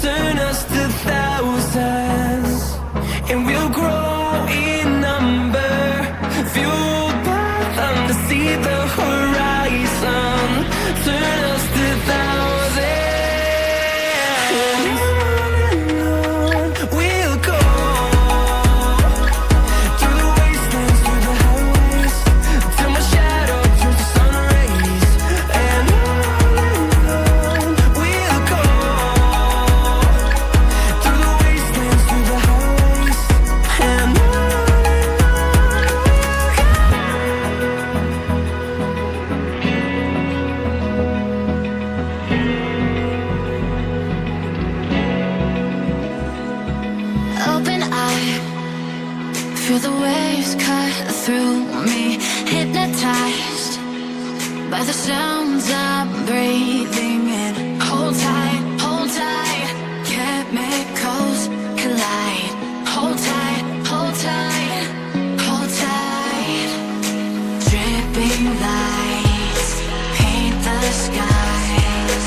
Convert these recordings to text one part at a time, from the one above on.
turn us to thousands, and we'll grow in number, fueled by them to see the horizon, turn us to thousands, and on we'll go, through the wastelands, through the highways, till my shadow turns to sun rays, and on we'll go, through the wastelands, through the highways, and on. Open eye, feel the waves cut through me, hypnotized by the sounds I'm breathing in. Hold tight, chemicals collide. Hold tight, hold tight, hold tight. Dripping lights paint the skies,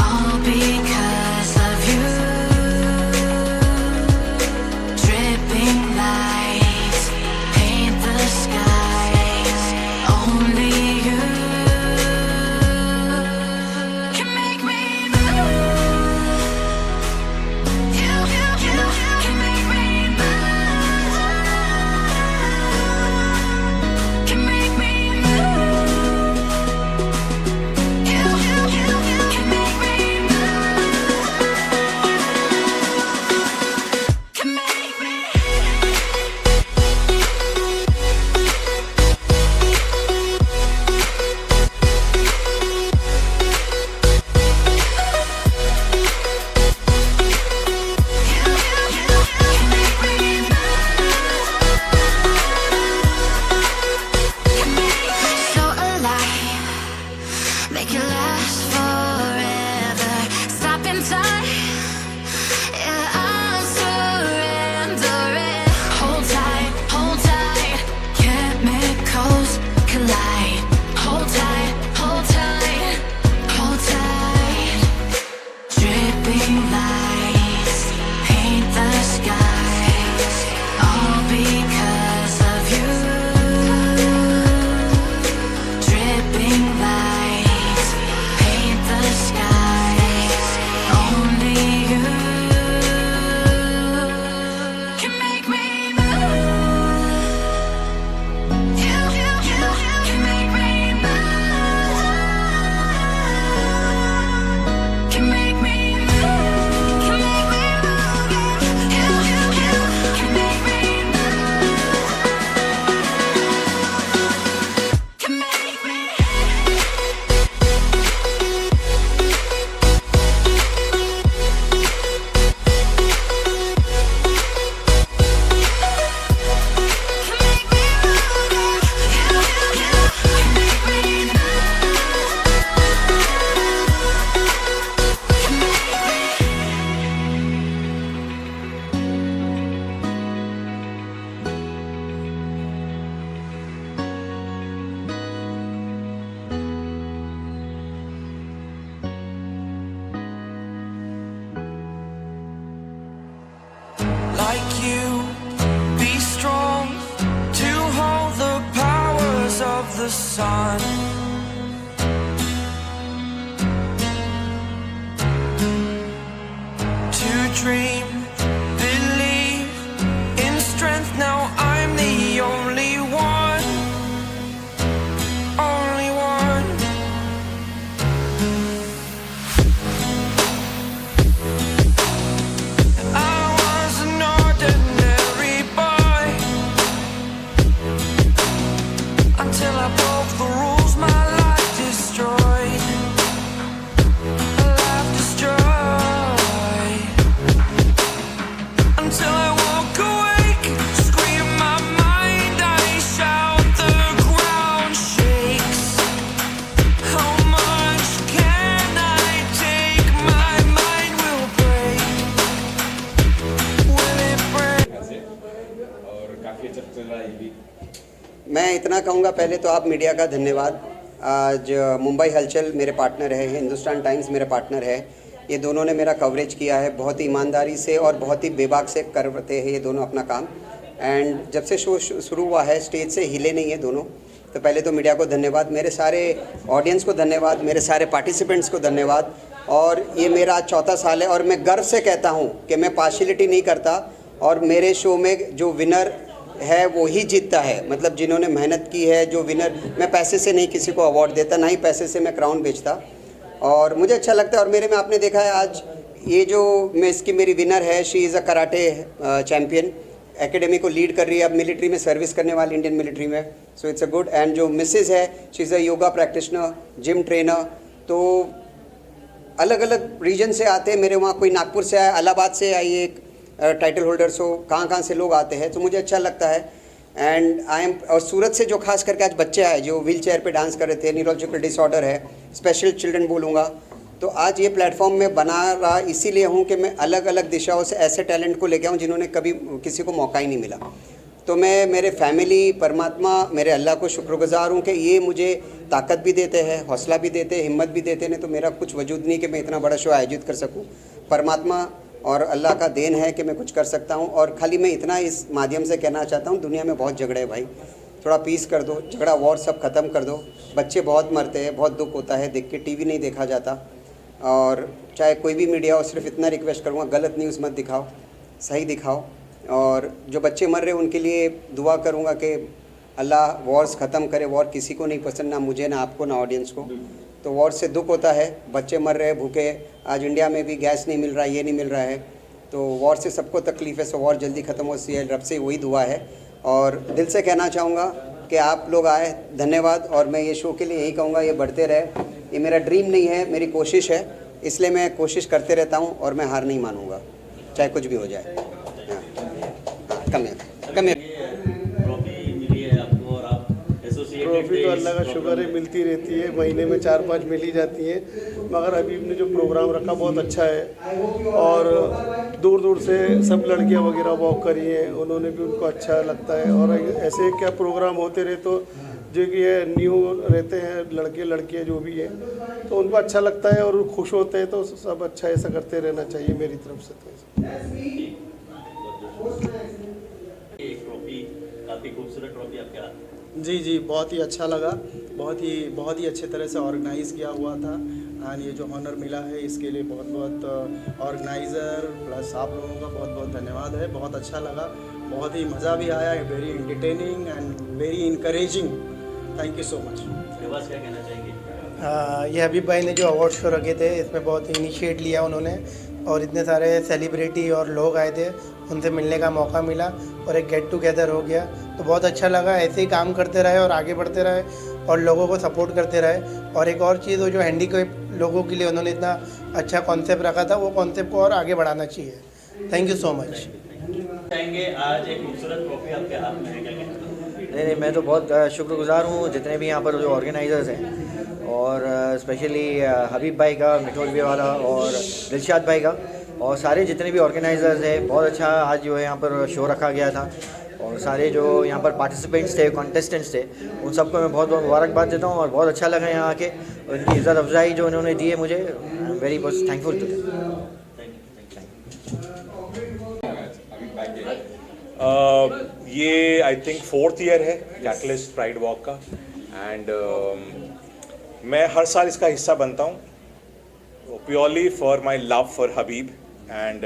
all because of you. Dripping lights paint the skies, only you can make me move. You can make me move. Can make me move. You can make me move. Can make me. So alive, make it last forever. Stop in time, yeah, I'm surrendering. Hold tight, chemicals collide. Hold tight, hold tight, hold tight. Dripping lights paint the skies, all because of you. Dripping lights paint the skies, only you can make me move. You can make me move. Can make me move. Can make me move. You can make me move. Can make me. Like you, be strong to hold the powers of the sun. To dream, believe in strength. Now I'm the only one, only one. I was an ordinary boy until I broke the rules. My life destroyed, a life destroyed. Until I walk awake, scream my mind, I shout, the ground shakes. How much can I take? My mind will break. Will it break? और काफ़ी अच्छा चल रहा है ये भी। मैं इतना कहूँगा, पहले तो आप मीडिया का धन्यवाद। आज मुंबई हलचल मेरे पार्टनर है, हिंदुस्तान टाइम्स मेरे पार्टनर है। ये दोनों ने मेरा कवरेज किया है बहुत ही ईमानदारी से और बहुत ही बेबाक से करते हैं ये दोनों अपना काम। एंड जब से शो शुरू हुआ है स्टेज से हिले नहीं है दोनों। तो पहले तो मीडिया को धन्यवाद, मेरे सारे ऑडियंस को धन्यवाद, मेरे सारे पार्टिसिपेंट्स को धन्यवाद। और ये मेरा चौथा साल है और मैं गर्व से कहता हूँ कि मैं पार्शियलिटी नहीं करता और मेरे शो में जो विनर है वो ही जीतता है। मतलब जिन्होंने मेहनत की है, जो विनर, मैं पैसे से नहीं किसी को अवार्ड देता, ना ही पैसे से मैं क्राउन बेचता। और मुझे अच्छा लगता है। और मेरे में आपने देखा है आज ये जो मैं इसकी मेरी विनर है, she is a karate champion, academy को लीड कर रही है, अब मिलिट्री में सर्विस करने वाली, इंडियन मिलिट्री में। So it's a good. And जो मिसेज है, she is a yoga practitioner, gym trainer. तो अलग अलग रीजन से आते हैं मेरे वहाँ, कोई नागपुर से आया, इलाहाबाद से आई एक टाइटल होल्डर्स हो, कहाँ से लोग आते हैं। तो मुझे अच्छा लगता है। एंड आई एम, और सूरत से जो खास करके आज बच्चे आए जो व्हील चेयर पर डांस कर रहे थे, न्यूरोलॉजिकल डिसऑर्डर है, स्पेशल चिल्ड्रन बोलूँगा। तो आज ये प्लेटफॉर्म में बना रहा इसीलिए हूँ कि मैं अलग अलग दिशाओं से ऐसे टैलेंट को लेके आऊँ जिन्होंने कभी किसी को मौका ही नहीं मिला। तो मैं मेरे फैमिली, परमात्मा, मेरे अल्लाह को शुक्रगुजार हूँ कि ये मुझे ताकत भी देते हैं, हौसला भी देते हैं, हिम्मत भी देते हैं। तो मेरा कुछ वजूद नहीं कि मैं इतना बड़ा शो आयोजित कर सकूँ। परमात्मा और अल्लाह का देन है कि मैं कुछ कर सकता हूँ। और खाली मैं इतना इस माध्यम से कहना चाहता हूँ, दुनिया में बहुत झगड़े हैं भाई, थोड़ा पीस कर दो, झगड़ा वॉर सब ख़त्म कर दो। बच्चे बहुत मरते हैं, बहुत दुख होता है देख के, टीवी नहीं देखा जाता। और चाहे कोई भी मीडिया हो, सिर्फ इतना रिक्वेस्ट करूँगा, गलत न्यूज़ मत दिखाओ, सही दिखाओ। और जो बच्चे मर रहे हैं उनके लिए दुआ करूँगा कि अल्लाह वॉर्स ख़त्म करे। वॉर किसी को नहीं पसंद, ना मुझे, ना आपको, ना ऑडियंस को। तो वॉर से दुख होता है, बच्चे मर रहे हैं भूखे, आज इंडिया में भी गैस नहीं मिल रहा है, ये नहीं मिल रहा है। तो वॉर से सबको तकलीफ़ है। सो वॉर जल्दी ख़त्म हो, सी रब से वही दुआ है। और दिल से कहना चाहूँगा कि आप लोग आए, धन्यवाद। और मैं ये शो के लिए यही कहूँगा, ये बढ़ते रहे। ये मेरा ड्रीम नहीं है, मेरी कोशिश है, इसलिए मैं कोशिश करते रहता हूँ और मैं हार नहीं मानूंगा, चाहे कुछ भी हो जाए। कम है। ट्रॉफी तो अल्लाह का शुक्र है मिलती रहती है, महीने में 4-5 मिल ही जाती है। मगर हबीब ने जो प्रोग्राम रखा बहुत अच्छा है। और दूर दूर से सब लड़कियां वगैरह वॉक करी हैं, उन्होंने भी, उनको अच्छा लगता है। और ऐसे क्या प्रोग्राम होते रहे तो जो कि ये न्यू रहते हैं लड़के लड़कियां जो भी है, तो उनको अच्छा लगता है और खुश होते हैं। तो सब अच्छा ऐसा करते रहना चाहिए मेरी तरफ से। तो एक ट्रॉफी, काफ़ी खूबसूरत ट्रॉफी आपके हाथ। जी बहुत ही अच्छा लगा, बहुत ही अच्छे तरह से ऑर्गेनाइज़ किया हुआ था। एंड ये जो ऑनर मिला है इसके लिए बहुत बहुत ऑर्गेनाइज़र प्लस आप लोगों का बहुत बहुत धन्यवाद है। बहुत अच्छा लगा, बहुत ही मज़ा भी आया, very entertaining and very encouraging. Thank you so much. रिवाज क्या कहना चाहेंगे? ये हबीब भाई ने जो अवार्ड शो रखे थे इसमें बहुत इनिशिएट लिया उन्होंने, और इतने सारे सेलिब्रिटी और लोग आए थे, उनसे मिलने का मौका मिला और एक गेट टुगेदर हो गया। तो बहुत अच्छा लगा। ऐसे ही काम करते रहे और आगे बढ़ते रहे और लोगों को सपोर्ट करते रहे। और एक और चीज़, वो जो हैंडीकैप लोगों के लिए उन्होंने इतना अच्छा कॉन्सेप्ट रखा था, वो कॉन्सेप्ट को और आगे बढ़ाना चाहिए। Thank you so much. चाहेंगे आज एक खूबसूरत ट्रॉफी आपके हाथ में है, क्या कहना चाहेंगे? नहीं, मैं तो बहुत शुक्रगुजार हूँ जितने भी यहाँ पर जो ऑर्गेनाइज़र्स हैं, और स्पेशली हबीब भाई का, मिठोलवी वाला, और दिलशाद भाई का, और सारे जितने भी ऑर्गेनाइज़र्स हैं। बहुत अच्छा आज जो है यहाँ पर शो रखा गया था। और सारे जो यहाँ पर पार्टिसिपेंट्स थे, कॉन्टेस्टेंट्स थे, उन सबको मैं बहुत बहुत मुबारकबाद देता हूँ। और बहुत अच्छा लगा यहाँ आके, उनकी इज़्ज़त अफजाई जो उन्होंने दी है मुझे, very much thankful to them. ये आई थिंक 4th ईयर है कैटलिस्ट प्राइड वॉक का। एंड मैं हर साल इसका हिस्सा बनता हूँ purely for my love for Habib. And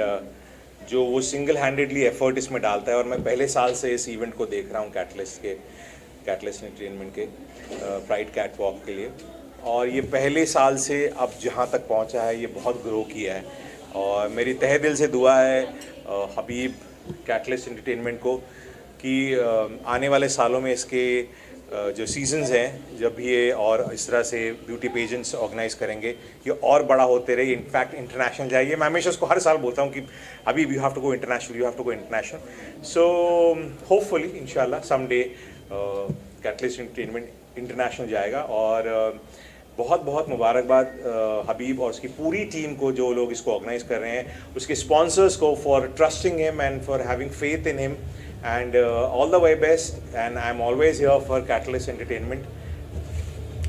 जो वो सिंगल हैंडेडली एफर्ट इसमें डालता है। और मैं पहले साल से इस इवेंट को देख रहा हूँ, कैटलिस्ट एंटरटेनमेंट के प्राइड कैट वॉक के लिए। और ये पहले साल से अब जहाँ तक पहुँचा है, ये बहुत ग्रो किया है। और मेरी तहे दिल से दुआ है हबीब कैटलिस्ट एंटरटेनमेंट को कि आने वाले सालों में इसके जो सीजन्स हैं, जब भी ये और इस तरह से ब्यूटी पेजेंट्स ऑर्गेनाइज करेंगे, ये और बड़ा होते रहे, इनफैक्ट इंटरनेशनल जाइए। मैं हमेशा उसको हर साल बोलता हूँ कि अभी you have to go international, you have to go international. So hopefully इंशाल्लाह समडे कैटलिस्ट एंटरटेनमेंट इंटरनेशनल जाएगा। और बहुत बहुत मुबारकबाद हबीब और उसकी पूरी टीम को, जो लोग इसको ऑर्गेनाइज कर रहे हैं, उसके स्पॉन्सर्स को for trusting him and for having faith in him. And all the way best, and I'm always here for Catalyst Entertainment.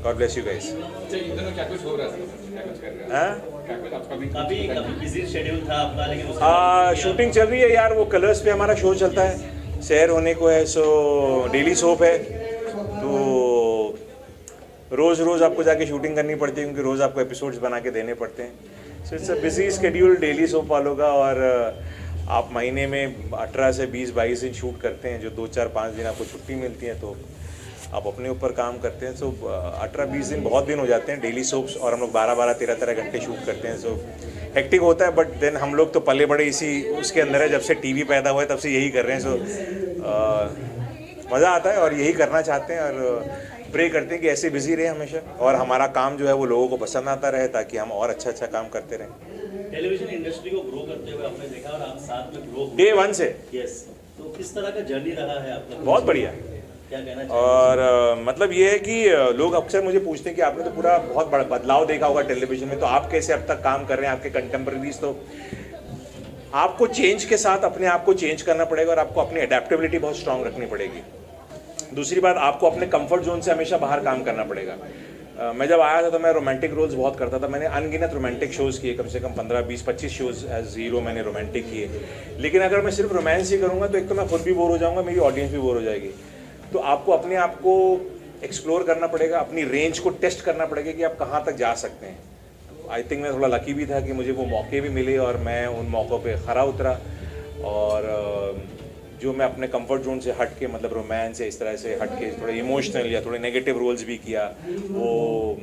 God bless you guys. अच्छा, इन दिनों क्या कुछ हो रहा है, क्या कुछ कर रहे हैं, हाँ, क्या कुछ आपका भी काफी बिजी शेड्यूल था आपका, लेकिन उसके बाद शूटिंग चल रही है यार, वो कलर्स पे हमारा शो चलता है, शेयर होने को है, सो डेली सोप है, तो रोज़ रोज़ आपको जाके शूटिंग करनी पड़ती है क्योंकि रोज़ आपको एपिसोड्स बना के देने पड़ते हैं। So it's a busy schedule daily soap वालों का। और आप महीने में 18 से 20-22 दिन शूट करते हैं, जो 2-4-5 दिन आपको छुट्टी मिलती है, तो आप अपने ऊपर काम करते हैं। सो 18-20 दिन बहुत दिन हो जाते हैं डेली सोप्स, और हम लोग 12-12, 13-13 घंटे शूट करते हैं। सो हेक्टिक होता है, बट देन हम लोग तो पले बड़े इसी उसके अंदर है, जब से टीवी पैदा हुआ है तब से यही कर रहे हैं। सो मज़ा आता है और यही करना चाहते हैं, और प्रे करते हैं कि ऐसे बिजी रहे हमेशा, और हमारा काम जो है वो लोगों को पसंद आता रहे, ताकि हम और अच्छा काम करते रहें। टेलीविजन इंडस्ट्री को ग्रो करते हुए आपने देखा, और आप साथ में ग्रो डे 1 से। यस, तो किस तरह का जर्नी रहा है आपका? बहुत बढ़िया। क्या कहना चाहिए? और मतलब ये है कि लोग अक्सर मुझे पूछते हैं कि आपने तो पूरा बहुत बड़ा बदलाव देखा होगा टेलीविजन में, तो आप कैसे अब तक काम कर रहे हैं, आपके कंटेम्प्रेरीज। तो आपको चेंज के साथ अपने आप को चेंज करना पड़ेगा, और आपको अपनी अडेप्टेबिलिटी बहुत स्ट्रांग रखनी पड़ेगी। दूसरी बात, आपको अपने कंफर्ट जोन से हमेशा बाहर काम करना पड़ेगा। मैं जब आया था तो मैं रोमांटिक रोल्स बहुत करता था, मैंने अनगिनत रोमांटिक शोज़ किए, कम से कम 15-20-25 शोज़ एज हीरो मैंने रोमांटिक किए। लेकिन अगर मैं सिर्फ रोमांस ही करूँगा तो एक तो मैं खुद भी बोर हो जाऊँगा, मेरी ऑडियंस भी बोर हो जाएगी। तो आपको अपने आप को एक्सप्लोर करना पड़ेगा, अपनी रेंज को टेस्ट करना पड़ेगा कि आप कहाँ तक जा सकते हैं। आई थिंक मैं थोड़ा लकी भी था कि मुझे वो मौके भी मिले, और मैं उन मौक़ों पे खरा उतरा, और जो मैं अपने कंफर्ट जोन से हट के, मतलब रोमांस या इस तरह से हट के थोड़े इमोशनल या थोड़े नेगेटिव रोल्स भी किया, वो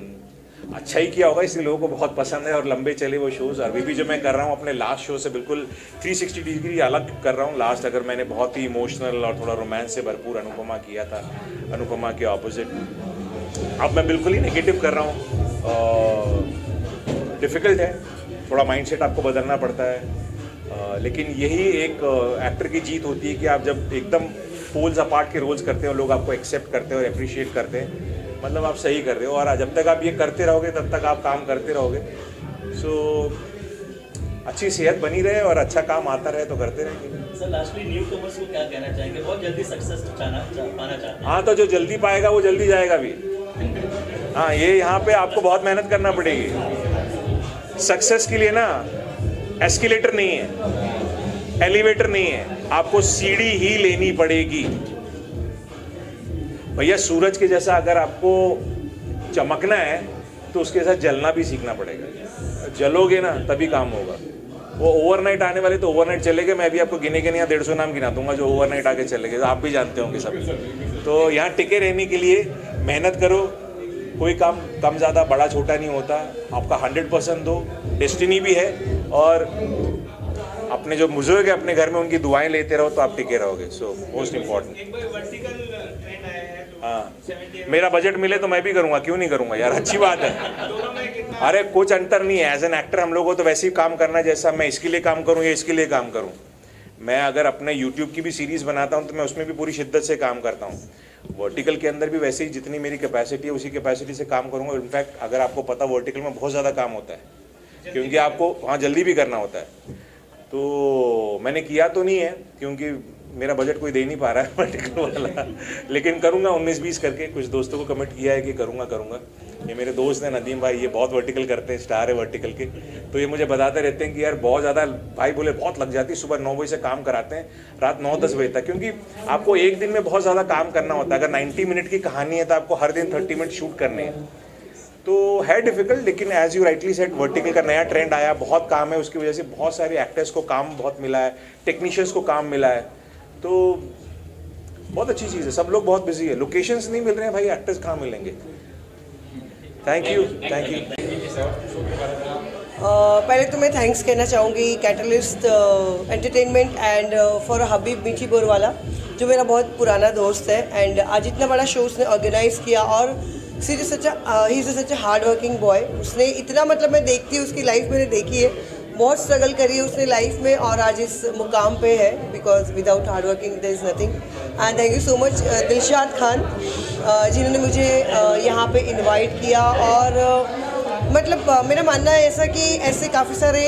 अच्छा ही किया होगा, इसलिए लोगों को बहुत पसंद है और लंबे चले वो शोज़। अभी भी जो मैं कर रहा हूँ अपने लास्ट शो से बिल्कुल 360 डिग्री अलग कर रहा हूँ। लास्ट अगर मैंने बहुत ही इमोशनल और थोड़ा रोमांस से भरपूर अनुपमा किया था, अनुपमा के ऑपोजिट अब मैं बिल्कुल ही नेगेटिव कर रहा हूँ। डिफ़िकल्ट है, थोड़ा माइंडसेट आपको बदलना पड़ता है, लेकिन यही एक एक्टर की जीत होती है कि आप जब एकदम पोल्स अपार्ट के रोल्स करते हो, लोग आपको एक्सेप्ट करते हैं और अप्रिशिएट करते हैं, मतलब आप सही कर रहे हो। और जब तक आप ये करते रहोगे तब तक आप काम करते रहोगे। सो अच्छी सेहत बनी रहे और अच्छा काम आता रहे तो करते रहेंगे। सर, लास्टली न्यू कमर्स को क्या कहना चाहेंगे? बहुत जल्दी सक्सेस पाना चाहते हैं। हाँ, तो जो जल्दी पाएगा वो जल्दी जाएगा भी। हाँ, ये यहाँ पे आपको बहुत मेहनत करना पड़ेगी सक्सेस के लिए ना। एस्केलेटर नहीं है, एलिवेटर नहीं है, आपको सीढ़ी ही लेनी पड़ेगी भैया। सूरज के जैसा अगर आपको चमकना है तो उसके साथ जलना भी सीखना पड़ेगा। जलोगे ना तभी काम होगा। वो ओवरनाइट आने वाले तो ओवरनाइट चले गए। मैं भी आपको गिने गिने 150 नाम गिना दूंगा जो ओवरनाइट आके चले गए, आप भी जानते होंगे सब। तो यहाँ टिके रहने के लिए मेहनत करो। कोई काम कम ज़्यादा बड़ा छोटा नहीं होता, आपका 100% दो। डेस्टिनी भी है, और अपने जो बुजुर्ग है अपने घर में उनकी दुआएं लेते रहो तो आप टिके रहोगे। So most important. हाँ, मेरा बजट मिले तो मैं भी करूँगा, क्यों नहीं करूँगा यार, अच्छी बात है। अरे कुछ अंतर नहीं है। एज एन एक्टर हम लोगों को तो वैसे ही काम करना है, जैसा मैं इसके लिए काम करूँ या इसके लिए काम करूँ। मैं अगर अपने यूट्यूब की भी सीरीज़ बनाता हूँ तो मैं उसमें भी पूरी शिद्दत से काम करता हूँ। वर्टिकल के अंदर भी वैसे ही जितनी मेरी कैपेसिटी है उसी कैपेसिटी से काम करूँगा। इनफैक्ट अगर आपको पता, वर्टिकल में बहुत ज़्यादा काम होता है क्योंकि आपको वहाँ जल्दी भी करना होता है। तो मैंने किया तो नहीं है क्योंकि मेरा बजट कोई दे नहीं पा रहा है वर्टिकल वाला, लेकिन करूँगा 19-20 करके। कुछ दोस्तों को कमिट किया है कि करूँगा। ये मेरे दोस्त हैं नदीम भाई, ये बहुत वर्टिकल करते हैं, स्टार है वर्टिकल के। तो ये मुझे बताते रहते हैं कि यार बहुत ज़्यादा, भाई बोले बहुत लग जाती है। सुबह 9 बजे से काम कराते हैं, रात 9-10 बजे तक, क्योंकि आपको एक दिन में बहुत ज़्यादा काम करना होता है। अगर 90 मिनट की कहानी है तो आपको हर दिन 30 मिनट शूट करने हैं, तो है डिफ़िकल्ट। लेकिन as you rightly said, vertical का नया ट्रेंड आया, बहुत काम है, उसकी वजह से बहुत सारे एक्टर्स को काम बहुत मिला है, टेक्नीशियंस को काम मिला है, तो बहुत अच्छी चीज़ है। सब लोग बहुत बिजी है, लोकेशंस नहीं मिल रहे हैं भाई, एक्टर्स कहाँ मिलेंगे। Thank you. पहले तो मैं थैंक्स कहना चाहूँगी कैटलिस्ट एंटरटेनमेंट एंड फॉर हबीब मीठी बोरवाला, जो मेरा बहुत पुराना दोस्त है। एंड आज इतना बड़ा शो उसने ऑर्गेनाइज़ किया, और he is such a hard working boy. उसने इतना, मतलब मैं देखती हूँ उसकी लाइफ मैंने देखी है, बहुत स्ट्रगल करी है उसने लाइफ में, और आज इस मुकाम पे है, because without hard working there is nothing. And thank you so much Dilshad Khan, जिन्होंने मुझे यहाँ पे इनवाइट किया। और मतलब मेरा मानना है ऐसा कि ऐसे काफ़ी सारे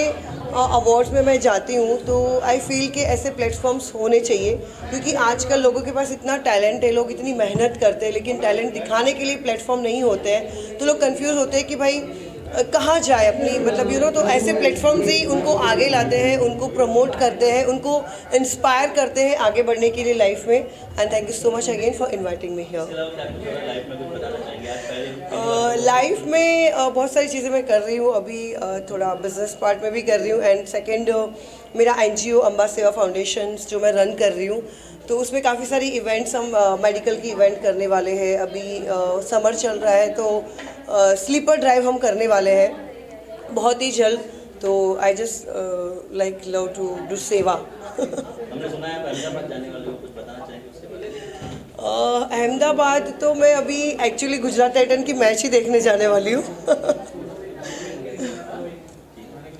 अवार्ड्स में मैं जाती हूँ तो आई फील कि ऐसे प्लेटफॉर्म्स होने चाहिए, क्योंकि आजकल लोगों के पास इतना टैलेंट है, लोग इतनी मेहनत करते हैं, लेकिन टैलेंट दिखाने के लिए प्लेटफॉर्म नहीं होते हैं, तो लोग कंफ्यूज होते हैं कि भाई कहाँ जाए अपनी, मतलब तो ऐसे प्लेटफॉर्म्स ही उनको आगे लाते हैं, उनको प्रमोट करते हैं, उनको इंस्पायर करते हैं आगे बढ़ने के लिए लाइफ में। And thank you so much again for inviting me here. Life में कुछ बताना चाहेंगे आज पहले? लाइफ में बहुत सारी चीज़ें मैं कर रही हूँ अभी, थोड़ा बिजनेस पार्ट में भी कर रही हूँ, एंड सेकंड मेरा NGO अम्बा सेवा फाउंडेशन जो मैं रन कर रही हूँ, तो उसमें काफ़ी सारी इवेंट्स हम मेडिकल की इवेंट करने वाले हैं। अभी समर चल रहा है तो स्लीपर ड्राइव हम करने वाले हैं बहुत ही जल्द, तो I just like love to do सेवा। हमने सुना है अहमदाबाद जाने वाले हो, कुछ बताना चाहेंगे उसके बारे में? अहमदाबाद तो मैं अभी एक्चुअली गुजरात टाइटन की मैच ही देखने जाने वाली हूँ।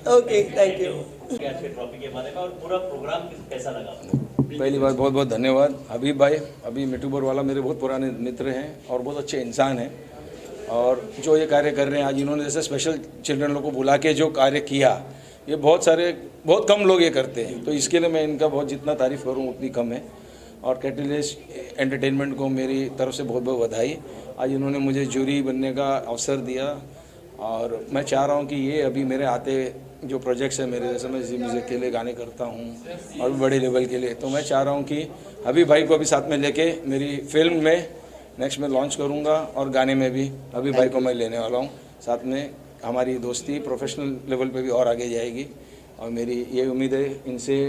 Okay, thank you. आज के ट्रॉफी के बारे में और पूरा प्रोग्राम कैसा लगा आपको? पहली बार बहुत बहुत धन्यवाद हबीब भाई। अभी मिठू बोरवाला मेरे बहुत पुराने मित्र हैं और बहुत अच्छे इंसान हैं, और जो ये कार्य कर रहे हैं आज इन्होंने जैसे स्पेशल चिल्ड्रन लोग को बुला के जो कार्य किया, ये बहुत कम लोग ये करते हैं, तो इसके लिए मैं इनका बहुत जितना तारीफ़ करूँ उतनी कम है। और कैटलिस्ट एंटरटेनमेंट को मेरी तरफ से बहुत बहुत बधाई। आज इन्होंने मुझे जूरी बनने का अवसर दिया, और मैं चाह रहा हूँ कि ये अभी मेरे आते जो प्रोजेक्ट्स हैं मेरे, जैसे मैं जी म्यूज़िक के लिए गाने करता हूँ और बड़े लेवल के लिए, तो मैं चाह रहा हूँ कि हबीब भाई को अभी साथ में लेके मेरी फिल्म में नेक्स्ट में लॉन्च करूँगा, और गाने में भी हबीब भाई को मैं लेने वाला हूँ साथ में। हमारी दोस्ती प्रोफेशनल लेवल पे भी और आगे जाएगी, और मेरी ये उम्मीद है इनसे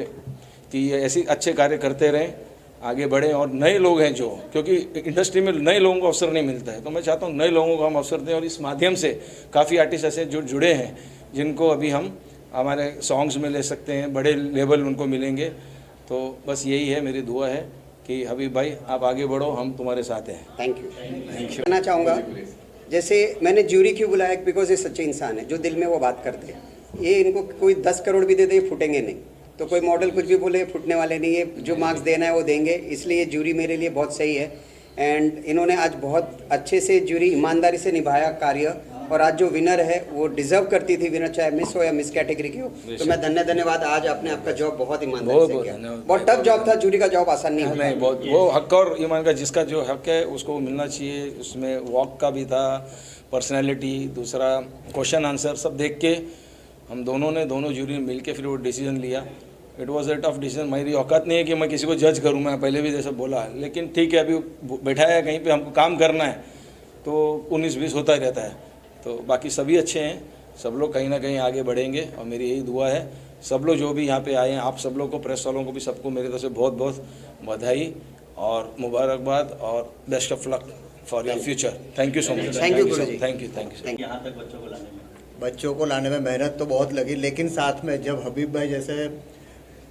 कि ये ऐसे अच्छे कार्य करते रहें, आगे बढ़ें, और नए लोग हैं जो, क्योंकि इंडस्ट्री में नए लोगों को अवसर नहीं मिलता है, तो मैं चाहता हूँ नए लोगों को हम अवसर दें, और इस माध्यम से काफ़ी आर्टिस्ट ऐसे जुड़े हैं जिनको अभी हम हमारे सॉन्ग्स में ले सकते हैं, बड़े लेवल उनको मिलेंगे। तो बस यही है मेरी दुआ है कि हबीब भाई आप आगे बढ़ो, हम तुम्हारे साथ हैं। Thank you. कहना चाहूँगा, जैसे मैंने ज्यूरी क्यों बुलाया, बिकॉज ये सच्चे इंसान है जो दिल में वो बात करते हैं। ये इनको कोई 10 करोड़ भी दे दे फूटेंगे नहीं, तो कोई मॉडल कुछ भी बोले फूटने वाले नहीं है, जो मार्क्स देना है वो देंगे, इसलिए ज्यूरी मेरे लिए बहुत सही है। एंड इन्होंने आज बहुत अच्छे से ज्यूरी ईमानदारी से निभाया कार्य, और आज जो विनर है वो डिजर्व करती थी विनर, चाहे मिस हो या मिस कैटेगरी की हो। तो मैं धन्यवाद, आज आपने आपका जॉब बहुत ईमानदारी से किया। बहुत टफ जॉब था, ज्यूरी का जॉब आसान नहीं होता। नहीं, बहुत वो हक और ईमान का, जिसका जो हक है उसको मिलना चाहिए। उसमें वॉक का भी था, पर्सनैलिटी, दूसरा क्वेश्चन आंसर सब देख के हम दोनों ज्यूरी ने मिल के फिर वो डिसीजन लिया। It was a tough decision. मेरी औकात नहीं है कि मैं किसी को जज करूँ, मैं पहले भी जैसा बोला, लेकिन ठीक है, अभी बैठाया है कहीं पे, हमको काम करना है, तो 19-20 होता ही रहता है। तो बाकी सभी अच्छे हैं, सब लोग कहीं ना कहीं आगे बढ़ेंगे, और मेरी यही दुआ है सब लोग जो भी यहाँ पे आए हैं, आप सब लोग को, प्रेस वालों को भी, सबको मेरी तरफ से बहुत बहुत बधाई और मुबारकबाद, और best of luck for your future. Thank you so much. Thank you Guruji. Thank you. यहाँ तक बच्चों को लाने में मेहनत तो बहुत लगी, लेकिन साथ में जब हबीब भाई जैसे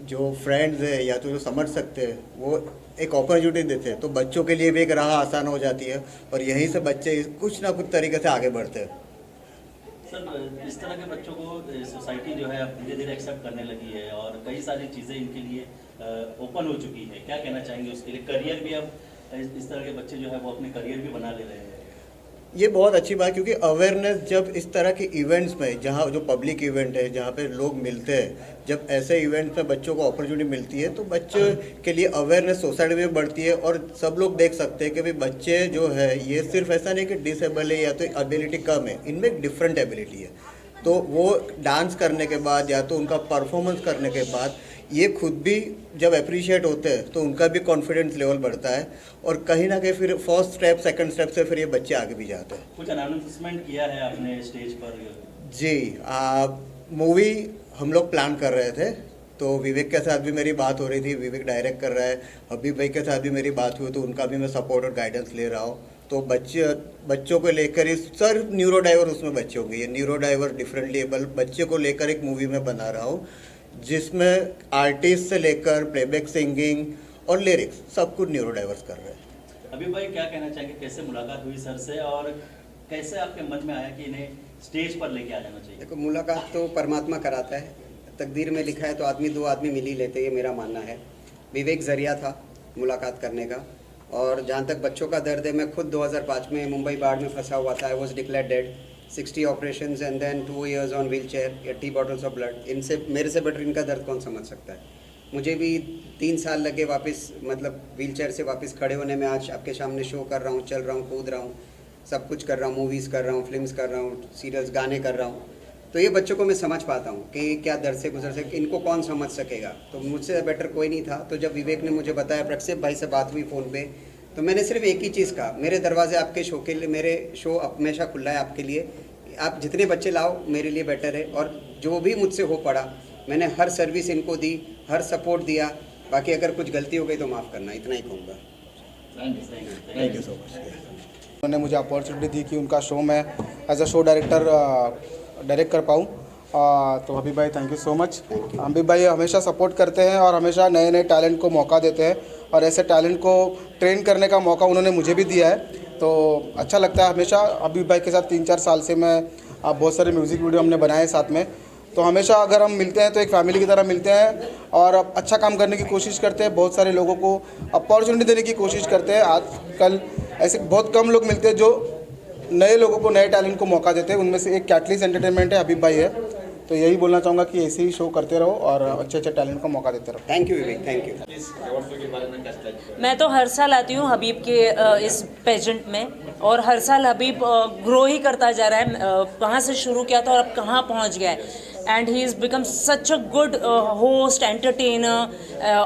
जो फ्रेंड्स है या तो जो समझ सकते हैं वो एक अपॉर्चुनिटी देते हैं, तो बच्चों के लिए भी एक राह आसान हो जाती है, और यहीं से बच्चे कुछ ना कुछ तरीके से आगे बढ़ते हैं। सर, इस तरह के बच्चों को सोसाइटी जो है अब धीरे धीरे एक्सेप्ट करने लगी है, और कई सारी चीज़ें इनके लिए ओपन हो चुकी है, क्या कहना चाहेंगे उसके लिए? करियर भी अब इस तरह के बच्चे जो है वो अपने करियर भी बना ले रहे हैं। ये बहुत अच्छी बात, क्योंकि अवेयरनेस जब इस तरह के इवेंट्स में, जहाँ जो पब्लिक इवेंट है, जहाँ पे लोग मिलते हैं, जब ऐसे इवेंट्स में बच्चों को अपॉर्चुनिटी मिलती है, तो बच्चे के लिए अवेयरनेस सोसाइटी में बढ़ती है, और सब लोग देख सकते हैं कि भाई बच्चे जो है ये सिर्फ ऐसा नहीं कि डिसेबल है या तो एबिलिटी कम है, इनमें एक डिफरेंट एबिलिटी है। तो वो डांस करने के बाद या तो उनका परफॉर्मेंस करने के बाद ये खुद भी जब अप्रिशिएट होते हैं तो उनका भी कॉन्फिडेंस लेवल बढ़ता है, और कहीं ना कहीं फिर फर्स्ट स्टेप सेकंड स्टेप से फिर ये बच्चे आगे भी जाते हैं। कुछ अनाउंसमेंट किया है आपने स्टेज पर? जी, मूवी हम लोग प्लान कर रहे थे, तो विवेक के साथ भी मेरी बात हो रही थी, विवेक डायरेक्ट कर रहा है, हबीब भाई के साथ भी मेरी बात हुई, तो उनका भी मैं सपोर्ट और गाइडेंस ले रहा हूँ। तो बच्चों को लेकर ही सर न्यूरो डाइवर उसमें बच्चे होंगे, ये न्यूरो डाइवर डिफरेंटली एबल बच्चे को लेकर एक मूवी में बना रहा हूँ, जिसमें आर्टिस्ट से लेकर प्लेबैक सिंगिंग और लिरिक्स सब कुछ न्यूरो डाइवर्स कर रहे हैं। अभी भाई क्या कहना चाहेंगे, कैसे मुलाकात हुई सर से, और कैसे आपके मन में आया कि इन्हें स्टेज पर लेके आ जाना चाहिए? देखो, मुलाकात तो परमात्मा कराता है, तकदीर में लिखा है तो दो आदमी मिल ही लेते, ये मेरा मानना है। विवेक जरिया था मुलाकात करने का, और जहाँ तक बच्चों का दर्द है, मैं खुद 2005 में मुंबई बाढ़ में फंसा हुआ था, I was declared dead, 60 operations and then 2 years on wheelchair, 80 bottles of blood, इनसे मेरे से बेटर इनका दर्द कौन समझ सकता है। मुझे भी 3 साल लगे वापस, मतलब व्हील चेयर से वापस खड़े होने में। आज आपके सामने शो कर रहा हूँ, चल रहा हूँ, कूद रहा हूँ, सब कुछ कर रहा हूँ, मूवीज़ कर रहा हूँ, फिल्म्स कर रहा हूँ, सीरियल्स, गाने कर रहा हूँ। तो ये बच्चों को मैं समझ पाता हूँ कि क्या दर्द से गुजर सके, इनको कौन समझ सकेगा। तो मुझसे बेटर कोई नहीं था। तो जब विवेक ने मुझे बताया, प्रक्षेप भाई से बात हुई फ़ोन पे, तो मैंने सिर्फ एक ही चीज़ कहा, मेरे दरवाजे आपके शो के लिए, मेरे शो हमेशा खुला है आपके लिए, आप जितने बच्चे लाओ मेरे लिए बेटर है। और जो भी मुझसे हो पड़ा, मैंने हर सर्विस इनको दी, हर सपोर्ट दिया। बाकी अगर कुछ गलती हो गई तो माफ़ करना, इतना ही कहूँगा। Thank you so much. उन्होंने मुझे अपॉर्चुनिटी दी कि उनका शो मैं as a show director direct कर पाऊँ। तो हबीब भाई thank you so much. Habib भाई हमेशा सपोर्ट करते हैं और हमेशा नए नए टैलेंट को मौका देते हैं, और ऐसे टैलेंट को ट्रेन करने का मौका उन्होंने मुझे भी दिया है। तो अच्छा लगता है हमेशा। हबीब भाई के साथ 3-4 साल से मैं बहुत सारे म्यूज़िक वीडियो हमने बनाए साथ में। तो हमेशा अगर हम मिलते हैं तो एक फैमिली की तरह मिलते हैं और अच्छा काम करने की कोशिश करते हैं, बहुत सारे लोगों को अपॉर्चुनिटी देने की कोशिश करते हैं। आजकल ऐसे बहुत कम लोग मिलते हैं जो नए लोगों को, नए टैलेंट को मौका देते हैं। उनमें से एक कैटलिस्ट एंटरटेनमेंट है, हबीब भाई है। तो यही बोलना चाहूँगा कि ऐसे ही शो करते रहो और अच्छे अच्छे टैलेंट को मौका देते रहो। Thank you Vivek, thank you. मैं तो हर साल आती हूँ हबीब के इस पेजेंट में, और हर साल हबीब ग्रो ही करता जा रहा है। कहाँ से शुरू किया था और अब कहाँ पहुँच गया है। And he has become such a good host, entertainer,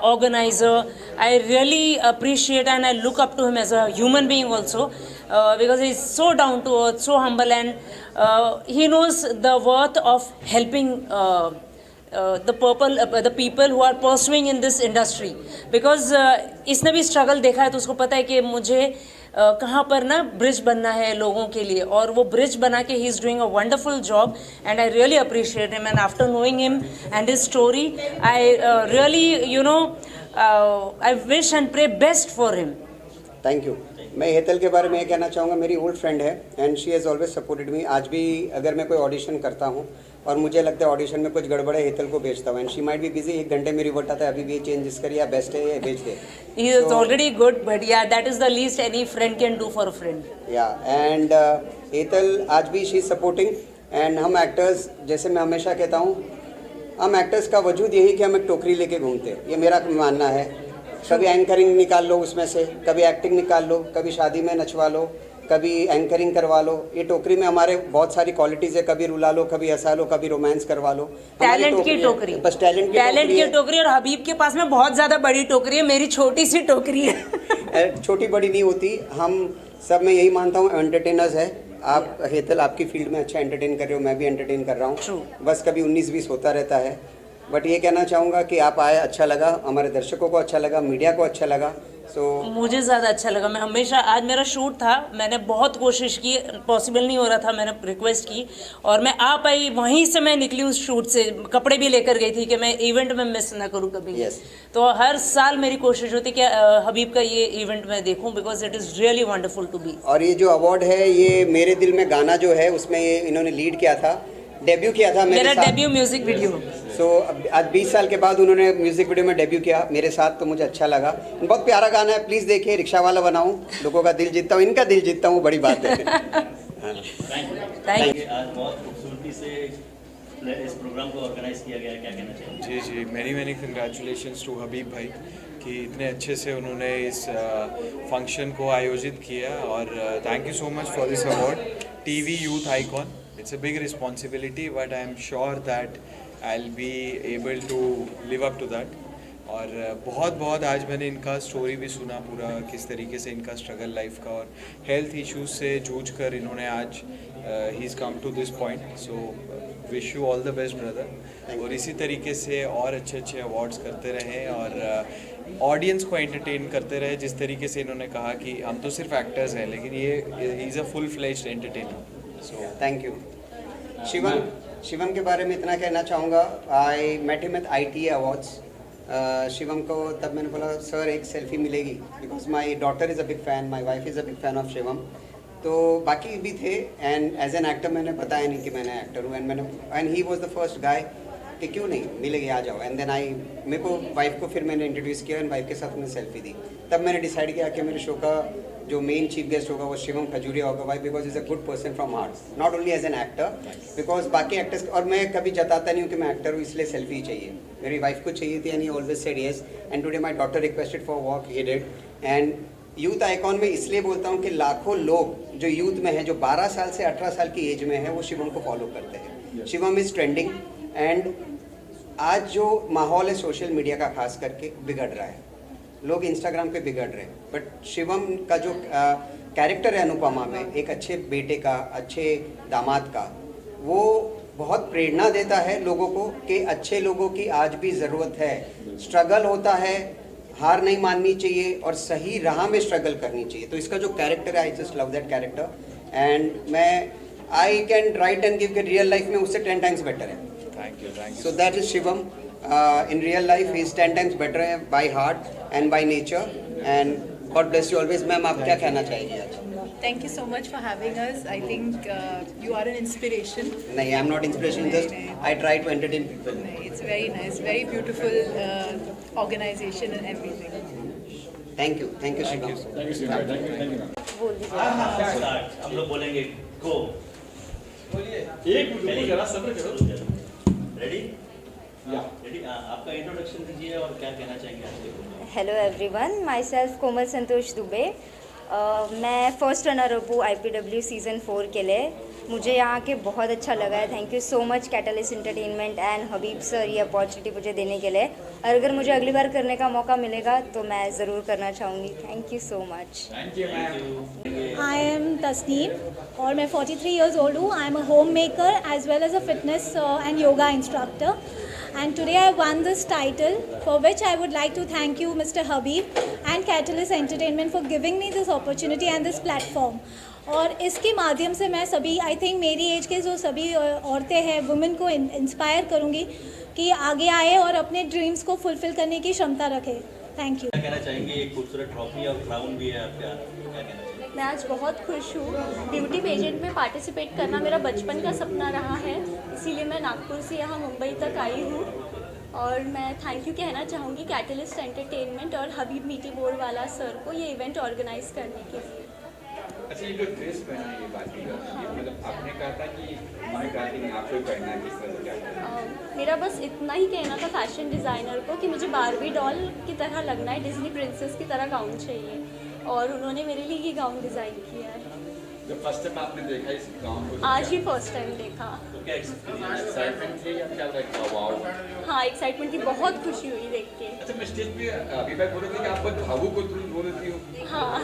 organizer. I really appreciate and I look up to him as a human being also, because he is so down to earth, so humble, and he knows the worth of helping the people who are pursuing in this industry. Because इसने भी struggle देखा है, तो उसको पता है कि मुझे कहाँ पर ना ब्रिज बनना है लोगों के लिए, और वो ब्रिज बना के ही is doing a wonderful job and I really appreciate him. And after knowing him and his story, I really I wish and pray best for him. Thank you. मैं हेतल के बारे में ये कहना चाहूँगा, मेरी ओल्ड फ्रेंड है and she has always supported me. आज भी अगर मैं कोई ऑडिशन करता हूँ और मुझे लगता है ऑडिशन में कुछ गड़बड़ है, हेतल को भेजता हूँ and she might be busy, 1 घंटे में रिवर्ट आता है, अभी भी ये चेंजेस करिए या बेस्ट है, ये भेज दे। He is already good, but yeah, that is the least any friend can do for a friend. Yeah, and Hetal आज भी शी इज सपोर्टिंग। एंड हम एक्टर्स, जैसे मैं हमेशा कहता हूँ, हम एक्टर्स का वजूद यही कि हम एक टोकरी लेके घूमते हैं, ये मेरा मानना है। कभी एंकरिंग निकाल लो उसमें से, कभी एक्टिंग निकाल लो, कभी शादी में नचवा लो, कभी एंकरिंग करवा लो। ये टोकरी में हमारे बहुत सारी क्वालिटीज़ है, कभी रुला लो, कभी हंसा लो, कभी रोमांस करवा लो। टैलेंट की टोकरी, बस टैलेंट की टोकरी। और हबीब के पास में बहुत ज़्यादा बड़ी टोकरी है, मेरी छोटी सी टोकरी है। छोटी बड़ी नहीं होती, हम सब, मैं यही मानता हूँ एंटरटेनर्स है। आप हेतल आपकी फील्ड में अच्छा एंटरटेन कर रहे हो, मैं भी एंटरटेन कर रहा हूँ, बस कभी 19-20 होता रहता है। बट ये कहना चाहूँगा कि आप आए, अच्छा लगा, हमारे दर्शकों को अच्छा लगा, मीडिया को अच्छा लगा। मुझे ज़्यादा अच्छा लगा। मैं हमेशा, आज मेरा शूट था, मैंने बहुत कोशिश की, पॉसिबल नहीं हो रहा था, मैंने रिक्वेस्ट की और मैं आ पाई। वहीं से मैं निकली उस शूट से, कपड़े भी लेकर गई थी कि मैं इवेंट में मिस ना करूँ कभी। तो हर साल मेरी कोशिश होती कि हबीब का ये इवेंट मैं देखूँ, because it is really wonderful to be. और ये जो अवार्ड है, ये मेरे दिल में गाना जो है, उसमें ये इन्होंने लीड किया था, डेब्यू किया था मेरा डेब्यू म्यूजिक वीडियो। सो आज 20 साल के बाद उन्होंने म्यूजिक वीडियो में डेब्यू किया मेरे साथ, तो मुझे अच्छा लगा। बहुत प्यारा गाना है, प्लीज़ देखिए। रिक्शा वाला बनाऊं, लोगों का दिल जीतता हूँ, इनका दिल जीतता हूँ, बड़ी बात है। Thank you. आज बहुत खूबसूरती से इस प्रोग्राम को ऑर्गेनाइज किया गया, क्या कहना चाहिए? जी, मैनी कंग्रेचुलेशंस टू हबीब भाई कि इतने अच्छे से उन्होंने इस फंक्शन को आयोजित किया, और thank you so much for this award, TV youth icon. It's a big responsibility, but I am sure that I'll be able to live up to that. और बहुत आज मैंने इनका स्टोरी भी सुना पूरा, किस तरीके से इनका स्ट्रगल लाइफ का और हेल्थ इश्यूज से जूझ कर इन्होंने आज ही is come to this point. So wish you all the best brother, और इसी तरीके से और अच्छे अवार्ड्स करते रहें और ऑडियंस को एंटरटेन करते रहे। जिस तरीके से इन्होंने कहा कि हम तो सिर्फ एक्टर्स हैं, लेकिन ये is a full fledged entertainer. So thank you. Shivam के बारे में इतना कहना चाहूँगा, I met him at ITA awards. Shivam को तब मैंने बोला, सर एक सेल्फी मिलेगी, because my daughter is a big fan, my wife is a big fan of Shivam. तो बाकी भी थे, एंड एज एन एक्टर मैंने बताया नहीं कि मैंने एक्टर हूँ, and he was the first guy कि क्यों नहीं मिलेगी, आ जाओ। एंड देन मेरे को वाइफ को फिर मैंने इंट्रोड्यूस किया, एंड वाइफ के साथ मैंने सेल्फी दी। तब मैंने डिसाइड किया कि मेरे शो का जो मेन चीफ गेस्ट होगा वो शिवम खजूरिया होगा भाई, because is a good person from heart, not only as an actor, because बाकी एक्टर्स, और मैं कभी जताता नहीं हूँ कि मैं एक्टर हूँ इसलिए सेल्फी चाहिए, मेरी वाइफ को चाहिए थी and he always said yes, and today my daughter requested for walk, he did. And youth icon में इसलिए बोलता हूँ कि लाखों लोग जो यूथ में है, जो 12 साल से 18 साल की एज में है, वो शिवम को फॉलो करते हैं। शिवम इज़ ट्रेंडिंग, एंड आज जो माहौल है सोशल मीडिया का खास करके बिगड़ रहा है, लोग इंस्टाग्राम पे बिगड़ रहे हैं, बट शिवम का जो कैरेक्टर है अनुपमा में, एक अच्छे बेटे का, अच्छे दामाद का, वो बहुत प्रेरणा देता है लोगों को कि अच्छे लोगों की आज भी ज़रूरत है, स्ट्रगल होता है, हार नहीं माननी चाहिए और सही राह में स्ट्रगल करनी चाहिए। तो इसका जो कैरेक्टर है, I just love that character, and मैं I can write and give के रियल लाइफ में उससे 10 टाइम्स बेटर है। Thank you. So that is Shivam, in real life he is 10 times better है by heart and by nature, and God bless you always. Ma'am आप क्या कहना चाहेंगे आज? Thank you so much for having us. I think you are an inspiration. नहीं, I am not inspiration, just I try to entertain people. It's very nice, very beautiful organization and everything. Thank you Shivam. Start, हम लोग बोलेंगे गो। एक minute जरा सब्र करो। Ready? Ready? आपका introduction दीजिए और क्या कहना चाहेंगे आज के? हेलो एवरीवन, माई सेल्फ कोमल संतोष दुबे। मैं फर्स्ट रनर अप हूँ IPW सीज़न 4 के लिए। मुझे यहाँ के बहुत अच्छा लगा है। Thank you so much catalyst entertainment and Habib sir ये अपॉर्चुनिटी मुझे देने के लिए, और अगर मुझे अगली बार करने का मौका मिलेगा तो मैं ज़रूर करना चाहूँगी। Thank you so much. I am Tasneem और मैं 43 years old हूँ। I am a home maker as well as a fitness and yoga instructor, and today I won this title, for which I would like to thank you Mr. Habib and Catalyst Entertainment for giving me this opportunity and this platform. और इसके माध्यम से मैं सभी, I think मेरी as के जो सभी औरतें हैं, वुमेन को इंस्पायर करूँगी कि आगे आए और अपने ड्रीम्स को फुलफिल करने की क्षमता रखें। Thank you. क्या कहना चाहेंगे? एक खूबसूरत ट्रॉफी और क्राउन भी है आपका, क्या कहना चाहेंगे? मैं आज बहुत खुश हूँ। ब्यूटी पेजेंट में पार्टिसिपेट करना मेरा बचपन का सपना रहा है, इसीलिए मैं नागपुर से यहाँ मुंबई तक आई हूँ। और मैं थैंक यू कहना चाहूँगी कैटलिस्ट एंटरटेनमेंट और हबीब मीठी बोरवाला सर को ये इवेंट ऑर्गेनाइज करने के लिए। अच्छा, ये जो ड्रेस पहना ये बात की जाती है, मतलब आपने कहा था कि हमारे गाती में आपको ही पहनना है, किस तरह क्या? मेरा बस इतना ही कहना था फैशन डिज़ाइनर को कि मुझे बारबी डॉल की तरह लगना है, डिज्नी प्रिंसेस की तरह गाउन चाहिए, और उन्होंने मेरे लिए ये गाउन डिज़ाइन किया है। जब फर्स्ट टाइम आपने देखा इस गाउन को? आज ही फर्स्ट टाइम देखा। तो क्या एक्साइटमेंट थी या क्या था? वाओ। हाँ, एक्साइटमेंट थी, बहुत खुशी हुई देख के। अच्छा, मैं स्टेज पे अभी तक बोल रही थी कि आप बहुत भावुक हो, तुम रो रही हो। हाँ,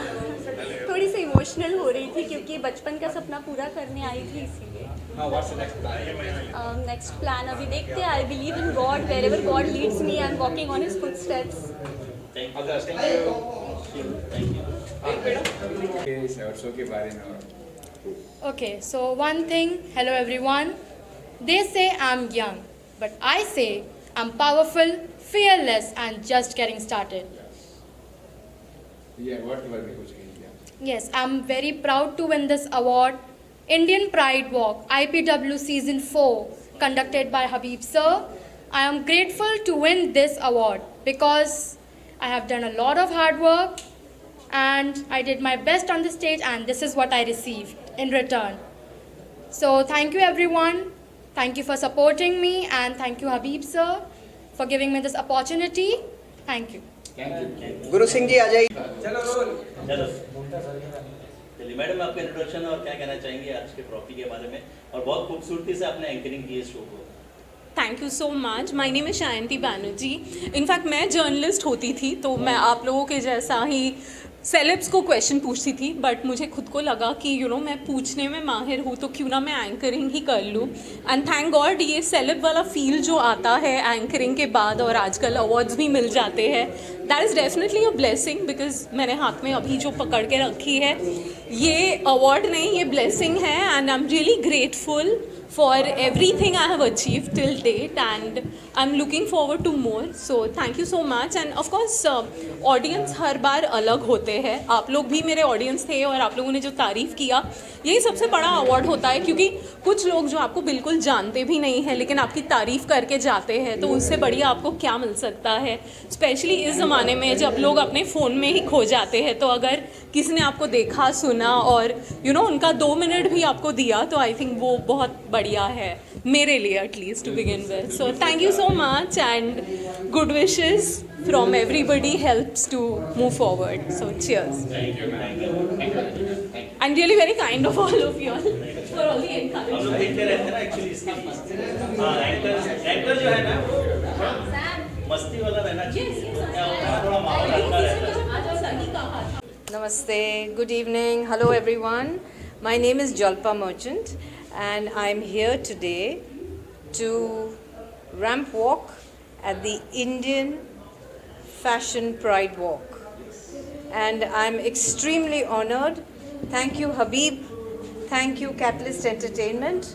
थोड़ी सी इमोशनल हो रही थी क्योंकि बचपन का सपना पूरा करने आई थी, इसीलिए। नेक्स्ट प्लान अभी देखते हैं। I believe in God, wherever God leads me, I am walking on his footsteps. के बारे में। Okay, so one thing, hello everyone. They say I'm young, but I say I'm powerful, fearless, and just getting started. ये award के बारे में कुछ कहिए। Yes, I'm very proud to win this award. Indian Pride Walk, IPW Season 4, conducted by Habib Sir. I am grateful to win this award because I have done a lot of hard work and I did my best on the stage, and this is what I received in return. So thank you everyone. Thank you for supporting me, and thank you Habib sir for giving me this opportunity. Thank you. Guru Singh ji आ जाइए। चलो चलिए madam, आपका introduction और क्या कहना चाहेंगे आज के ट्रॉफी के बारे में, और बहुत खूबसूरती से आपने एंकरिंग की इस शो को। Thank you so much. My name is Shayanti Banerjee. In fact मैं जर्नलिस्ट होती थी तो मैं आप लोगों के जैसा ही सेलेब्स को क्वेश्चन पूछती थी, बट मुझे खुद को लगा कि मैं पूछने में माहिर हूँ तो क्यों ना मैं एंकरिंग ही कर लूँ। एंड थैंक गॉड ये सेलेब वाला फील जो आता है एंकरिंग के बाद, और आजकल अवार्ड्स भी मिल जाते हैं, that is definitely a blessing, because मैंने हाथ में अभी जो पकड़ के रखी है ये अवार्ड नहीं, ये ब्लेसिंग है, and I am really grateful for everything I have achieved till date, and I'm looking forward to more. So thank you so much. And of course audience हर बार अलग होते हैं. आप लोग भी मेरे audience थे और आप लोगों ने जो तारीफ़ किया, यही सबसे बड़ा अवार्ड होता है, क्योंकि कुछ लोग जो आपको बिल्कुल जानते भी नहीं हैं लेकिन आपकी तारीफ़ करके जाते हैं, तो उससे बढ़िया आपको क्या मिल सकता है. स्पेशली इस ज़माने में जब लोग अपने फ़ोन में ही खो जाते हैं, तो अगर किसी ने आपको देखा, सुना और उनका 2 मिनट भी आपको दिया, तो आई थिंक वो बहुत बढ़िया है मेरे लिए, at least to begin with. So thank you so much and good wishes from everybody helps to move forward. So cheers. Thank you. And really very kind of all of you all for all the encouragement. हम लोग देखते रहते हैं ना actually इसके लिए. हाँ, anchor जो है ना मस्ती वाला रहना चाहिए. क्या होता है, थोड़ा माहौल हल्का रहता है. Namaste, good evening, hello everyone. My name is Jalpa Merchant and I'm here today to ramp walk at the Indian Fashion Pride Walk. And I'm extremely honored. Thank you Habib, thank you Catalyst Entertainment,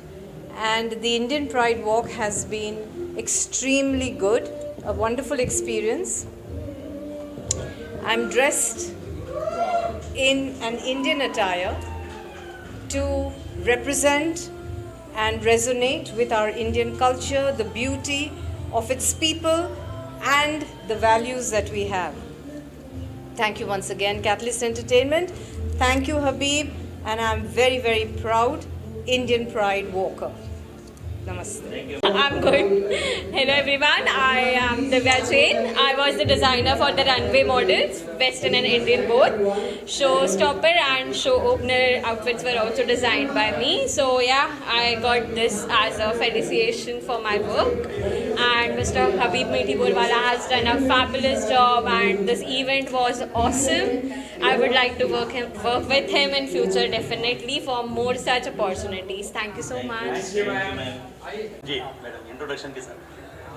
and the Indian Pride Walk has been extremely good, a wonderful experience. I'm dressed in an Indian attire to represent and resonate with our Indian culture, the beauty of its people and the values that we have. Thank you once again Catalyst Entertainment. Thank you Habib, and I'm very very proud Indian Pride Walker. Namaste. I'm good. Hello everyone, I am Divya Jain. I was the designer for the runway models, Western and Indian both. Showstopper and show opener outfits were also designed by me. So yeah, I got this as a felicitation for my work. And Mr. Habib Meethi Borwala has done a fabulous job, and this event was awesome. I would like to work with him in future definitely for more such opportunities. Thank you so much. Thank you, ma'am. जी madam, introduction के साथ.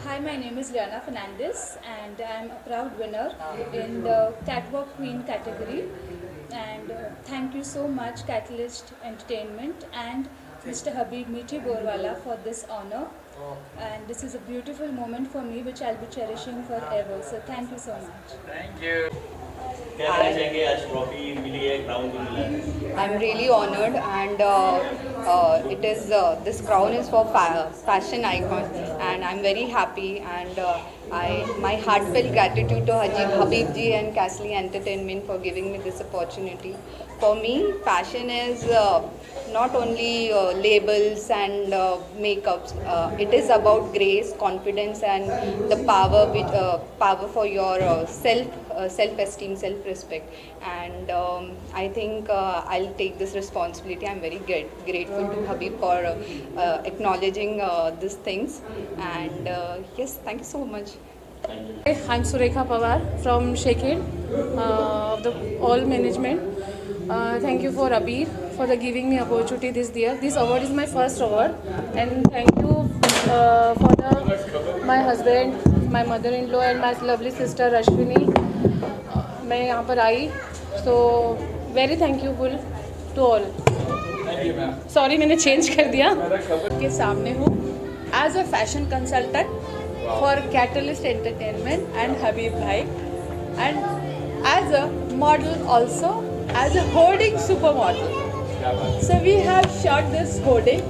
Hi, my name is Liana Fernandez and I am a proud winner in the Catwalk Queen category. And thank you so much Catalyst Entertainment and Mr. Habib Meethi Borwala for this honor. And this is a beautiful moment for me which I'll be cherishing forever. So thank you so much. Thank you. क्या कहना चाहेंगे, आज trophy मिली है, crown भी मिला है. I'm really honored, and it is this crown is for fashion icon, and I'm very happy, and my heartfelt gratitude to Habib ji and Castley Entertainment for giving me this opportunity. For me, fashion is not only labels and makeups. It is about grace, confidence, and the power for your self-esteem, self-respect. And I think I'll take this responsibility. I'm very grateful to Habib for acknowledging these things. And yes, thank you so much. I'm Surekha Pawar from Shekid, of the all management. Thank you for Abir for giving me opportunity this year. This award is my first award, and thank you for my husband, my mother-in-law, and my lovely sister Ashwini. मैं यहाँ पर आई, so very thankful to all. Sorry मैंने change कर दिया. के सामने हूँ as a fashion consultant for Catalyst Entertainment and Habib Bhai, and as a model also, as a hoarding supermodel. So we have shot this hoarding,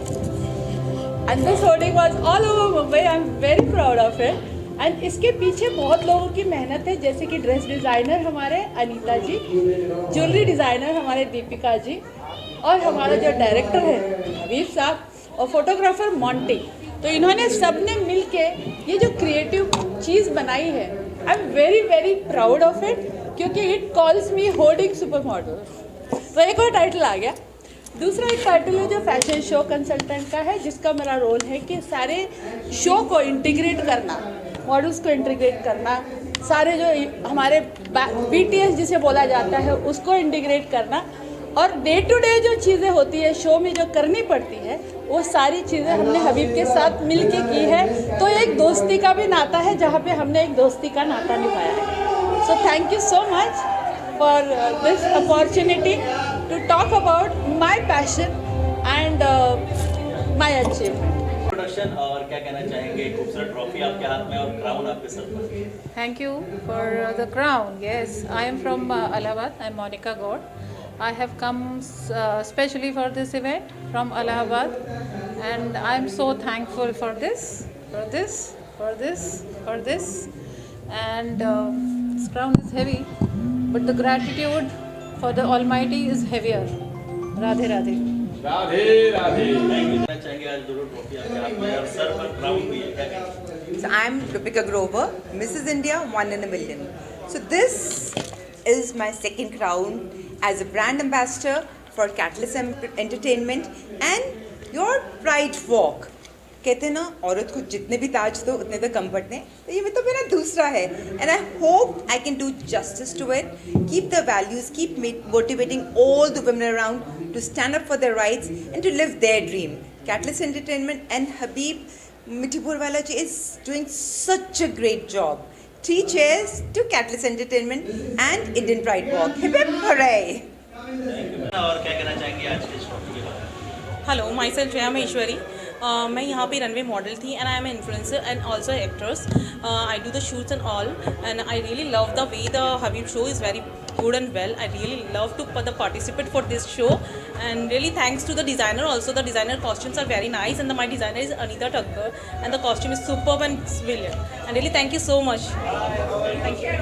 and this hoarding was all over Mumbai. I'm very proud of it. And इसके पीछे बहुत लोगों की मेहनत है, जैसे कि dress designer हमारे अनीता जी, ज्वेलरी डिज़ाइनर हमारे दीपिका जी, और हमारा जो डायरेक्टर है हबीब साहब, और फोटोग्राफर मॉन्टी. तो इन्होंने सबने मिलके ये जो क्रिएटिव चीज़ बनाई है, I am very very proud of it, क्योंकि it calls me hoarding super model. तो एक और टाइटल आ गया. दूसरा एक टाइटल है जो फैशन शो कंसल्टेंट का है, जिसका मेरा रोल है कि सारे शो को इंटीग्रेट करना, मॉडल्स को इंटीग्रेट करना, सारे जो हमारे BTS जिसे बोला जाता है उसको इंटीग्रेट करना, और डे टू डे जो चीज़ें होती है शो में जो करनी पड़ती है, वो सारी चीज़ें हमने हबीब के साथ मिलके की है. तो एक दोस्ती का भी नाता है, जहाँ पे हमने एक दोस्ती का नाता निभाया है. So thank you so much for this opportunity to talk about my passion and my my achievement. Production और क्या कहना चाहेंगे, खूबसूरत ट्रॉफी आपके हाथ में और क्राउन आपके सर पर। Thank you for the crown. Yes, I am from Allahabad. I am Monica Gaur. I have come specially for this event from Allahabad, and I am so thankful for this. And this crown is heavy, but the gratitude for the Almighty is heavier. Radhe Radhe. Radhe Radhe. कहना चाहेंगे आज दोनों trophy आपके हाथ में और sir पर crown भी है, क्या कहेंगे? So I'm Deepika Grover, Mrs. India, 1 in a million. So this is my second crown as a brand ambassador for Catalyst Entertainment and your Pride Walk. कहते हैं ना, औरत को जितने भी ताज दो उतने तो कम पड़ते हैं, तो ये तो मेरा दूसरा है, and I hope I can do justice to it, keep the values, keep motivating all the women around to stand up for their rights and to live their dream. Catalyst Entertainment and Habib Mithiborwala ji is doing such a great job. 3 cheers to Catalyst Entertainment and Indian Pride Walk. Hip hip hooray! और क्या कहना चाहेंगे आज के इस trophy के बारे में? Hello, my self Jaya Maheshwari. मैं यहाँ पे रनवे मॉडल थी and I am influencer and also actress. I do the shoots and all and I really love the way the Habib show is very good and well. I really love to participate for this show, and really thanks to the designer also. The designer costumes are very nice, and my designer is Anita Thakkar, and the costume is superb and brilliant. And really thank you so much. Thank you.